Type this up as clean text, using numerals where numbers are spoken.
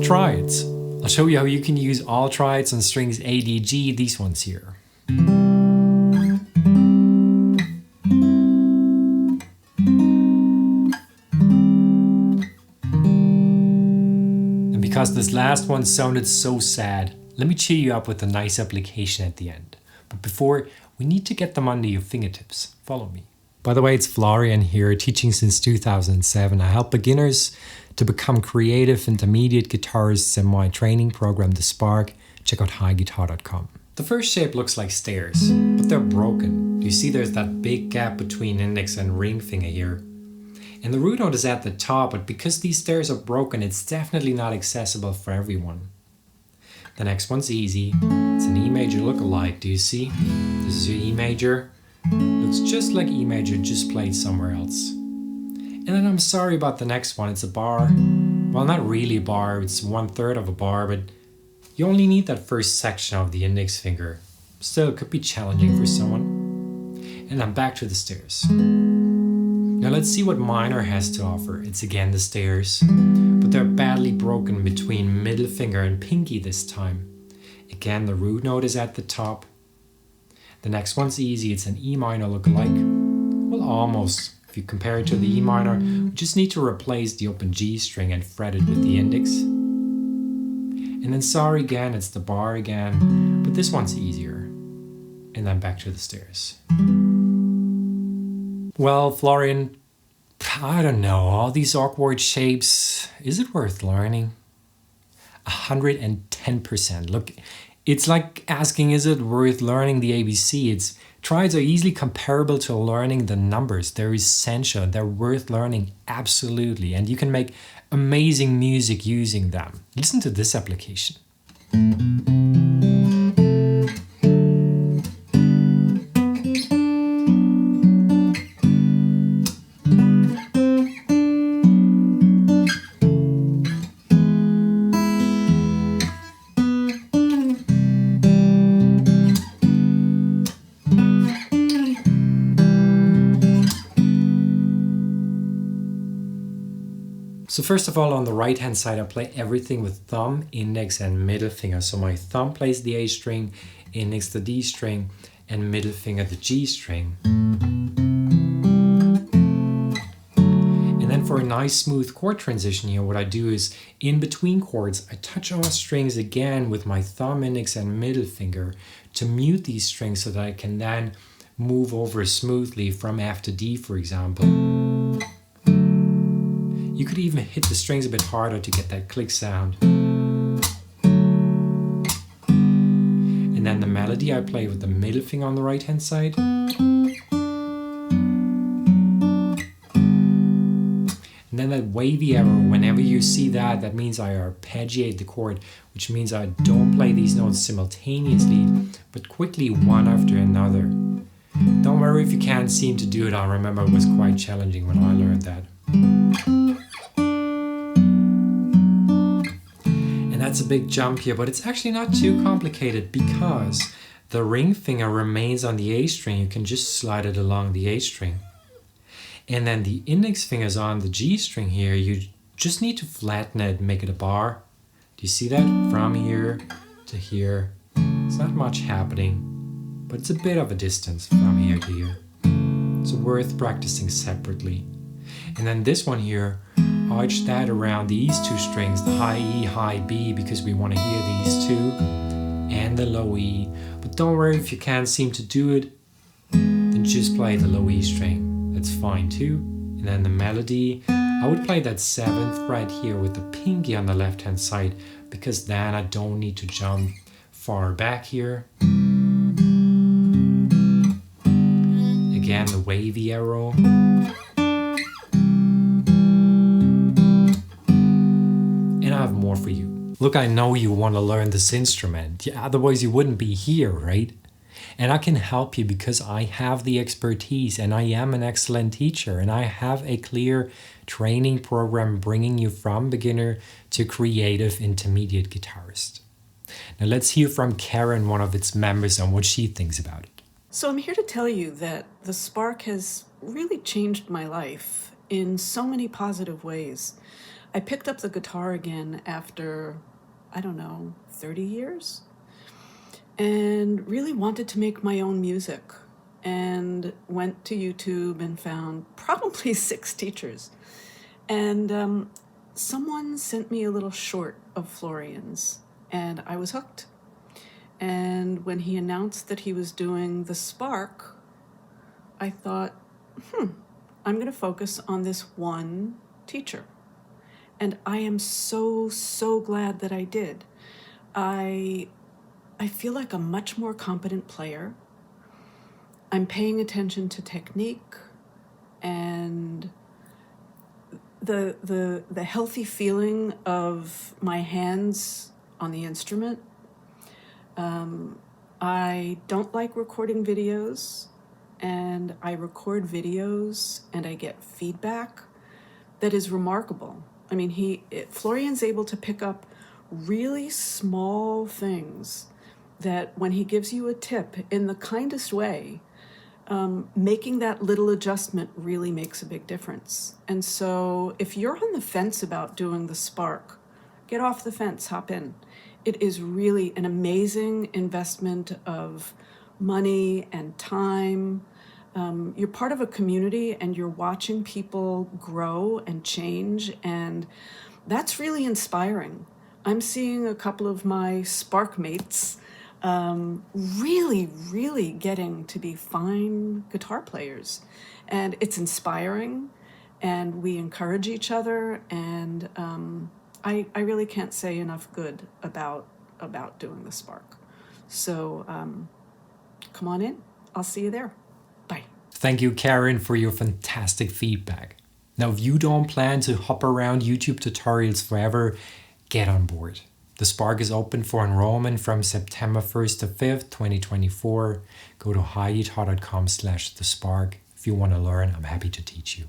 triads. I'll show you how you can use all triads on strings A, D, G, these ones here. And because this last one sounded so sad, let me cheer you up with a nice application at the end. But before, we need to get them under your fingertips. Follow me. By the way, it's Florian here, teaching since 2007. I help beginners to become creative intermediate guitarists in my training program, The Spark. Check out highguitar.com. The first shape looks like stairs, but they're broken. You see there's that big gap between index and ring finger here. And the root note is at the top, but because these stairs are broken, it's definitely not accessible for everyone. The next one's easy. It's an E major lookalike. Do you see? This is your E major. Looks just like E major, just played somewhere else. And then I'm sorry about the next one. It's a bar. Well, not really a bar. It's 1/3 of a bar, but you only need that first section of the index finger. Still, it could be challenging for someone. And I'm back to the stairs. Now let's see what minor has to offer. It's again the stairs, but they're badly broken between middle finger and pinky this time. Again, the root note is at the top. The next one's easy. It's an E minor lookalike. Well, almost. If you compare it to the E minor, we just need to replace the open G string and fret it with the index. And then sorry again, it's the bar again, but this one's easier. And then back to the stairs. Well, Florian, I don't know, all these awkward shapes, is it worth learning? 110%. Look, it's like asking, is it worth learning the ABC? Triads are easily comparable to learning the numbers. They're essential, they're worth learning, absolutely. And you can make amazing music using them. Listen to this application. So first of all, on the right hand side, I play everything with thumb, index and middle finger. So my thumb plays the A string, index the D string, and middle finger the G string. And then for a nice smooth chord transition here, what I do is in between chords, I touch all strings again with my thumb, index and middle finger to mute these strings so that I can then move over smoothly from F to D, for example. You could even hit the strings a bit harder to get that click sound. And then the melody I play with the middle finger on the right hand side. And then that wavy arrow, whenever you see that, that means I arpeggiate the chord, which means I don't play these notes simultaneously, but quickly one after another. Don't worry if you can't seem to do it. I remember it was quite challenging when I learned that. That's a big jump here, but it's actually not too complicated because the ring finger remains on the A string. You can just slide it along the A string. And then the index finger is on the G string here. You just need to flatten it and make it a bar. Do you see that? From here to here. It's not much happening, but it's a bit of a distance from here to here. So worth practicing separately. And then this one here, arch that around these two strings, the high E, high B, because we want to hear these two, and the low E. But don't worry if you can't seem to do it, then just play the low E string. That's fine too. And then the melody, I would play that 7th fret here with the pinky on the left hand side, because then I don't need to jump far back here. Again, the wavy arrow. And I have more for you. Look, I know you want to learn this instrument. Yeah, otherwise you wouldn't be here, right? And I can help you because I have the expertise and I am an excellent teacher and I have a clear training program bringing you from beginner to creative intermediate guitarist. Now let's hear from Karen, one of its members, on what she thinks about it. So I'm here to tell you that the Spark has really changed my life in so many positive ways. I picked up the guitar again after, I don't know, 30 years, and really wanted to make my own music, and went to YouTube and found probably 6 teachers. And someone sent me a little short of Florian's, and I was hooked. And when he announced that he was doing the Spark, I thought, I'm going to focus on this one teacher. And I am so, so glad that I did. I feel like a much more competent player. I'm paying attention to technique and the healthy feeling of my hands on the instrument. I don't like recording videos, and I record videos and I get feedback that is remarkable. I mean, Florian's able to pick up really small things that when he gives you a tip in the kindest way, making that little adjustment really makes a big difference. And so if you're on the fence about doing the Spark, get off the fence, hop in. It is really an amazing investment of money and time. You're part of a community and you're watching people grow and change, and that's really inspiring. I'm seeing a couple of my Spark mates really, really getting to be fine guitar players. And it's inspiring, and we encourage each other, and I really can't say enough good about doing the Spark. So come on in. I'll see you there. Bye. Thank you, Karen, for your fantastic feedback. Now, if you don't plan to hop around YouTube tutorials forever, get on board. The Spark is open for enrollment from September 1st to 5th, 2024. Go to highguitar.com/thespark. If you want to learn, I'm happy to teach you.